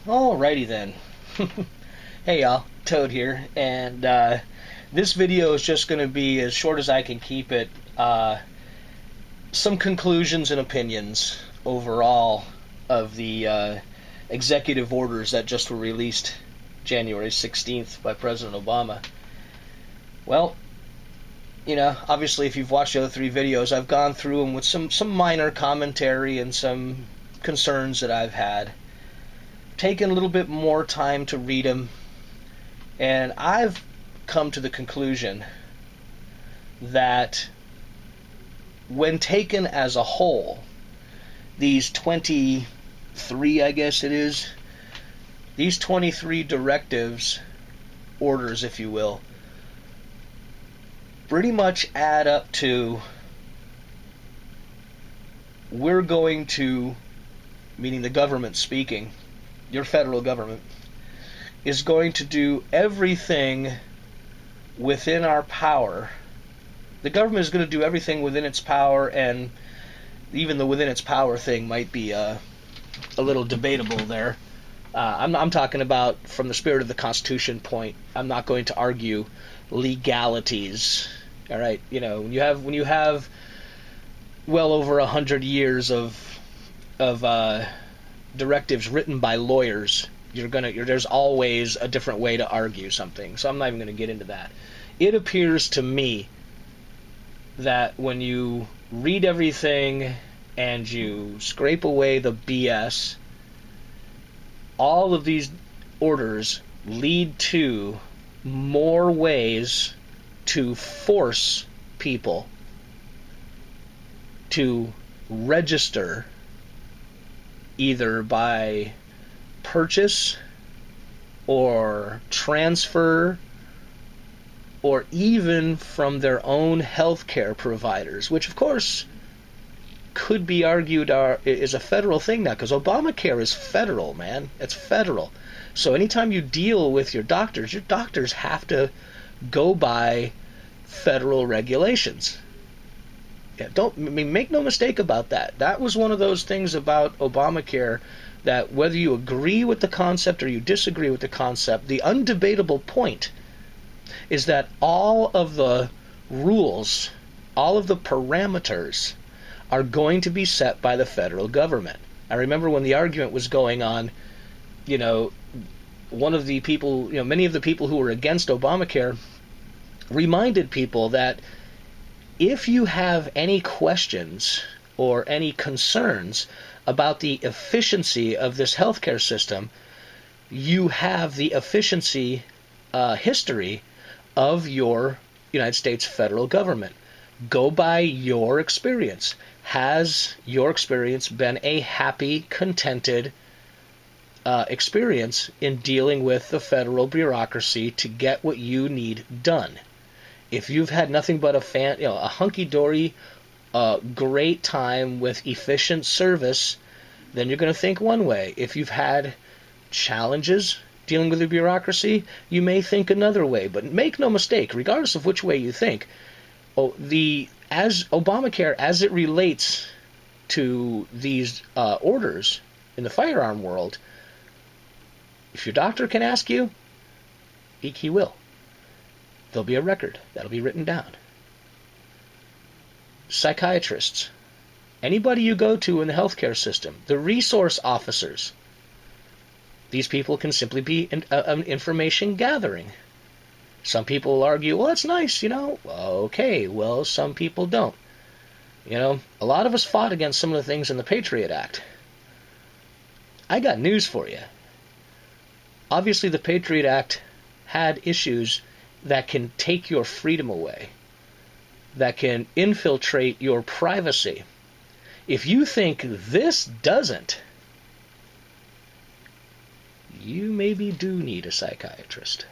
Alrighty then. Hey y'all, Toad here, and this video is just going to be as short as I can keep it. Some conclusions and opinions overall of the executive orders that just were released January 16th by President Obama. Well, obviously if you've watched the other three videos, I've gone through them with some minor commentary and some concerns that I've had. Taken a little bit more time to read them, and I've come to the conclusion that when taken as a whole, these 23, I guess it is, these 23 directives, orders if you will, pretty much add up to we're going to, meaning the government speaking, your federal government, is going to do everything within our power. The government is going to do everything within its power, and even the within its power thing might be a little debatable there. I'm talking about from the spirit of the Constitution point. I'm not going to argue legalities. All right, when you have well over 100 years of directives written by lawyers, there's always a different way to argue something. So I'm not even going to get into that. It appears to me that when you read everything and you scrape away the BS, all of these orders lead to more ways to force people to register either by purchase or transfer or even from their own healthcare providers, which of course could be argued is a federal thing now, because Obamacare is federal, man. It's federal. So anytime you deal with your doctors have to go by federal regulations. Make no mistake about that. That was one of those things about Obamacare, that whether you agree with the concept or you disagree with the concept, the undebatable point is that all of the rules, all of the parameters are going to be set by the federal government. I remember when the argument was going on, one of the people, many of the people who were against Obamacare reminded people that if you have any questions or any concerns about the efficiency of this healthcare system, you have the efficiency history of your United States federal government. Go by your experience. Has your experience been a happy, contented experience in dealing with the federal bureaucracy to get what you need done? If you've had nothing but a hunky-dory, great time with efficient service, then you're going to think one way. If you've had challenges dealing with the bureaucracy, you may think another way. But make no mistake, regardless of which way you think, as Obamacare, as it relates to these orders in the firearm world, if your doctor can ask you, he will. There'll be a record. That'll be written down. Psychiatrists, anybody you go to in the healthcare system, the resource officers, these people can simply be an information gathering. Some people will argue, well, that's nice, Okay, well, some people don't. A lot of us fought against some of the things in the Patriot Act. I got news for you. Obviously, the Patriot Act had issues that can take your freedom away, that can infiltrate your privacy. If you think this doesn't, you maybe do need a psychiatrist.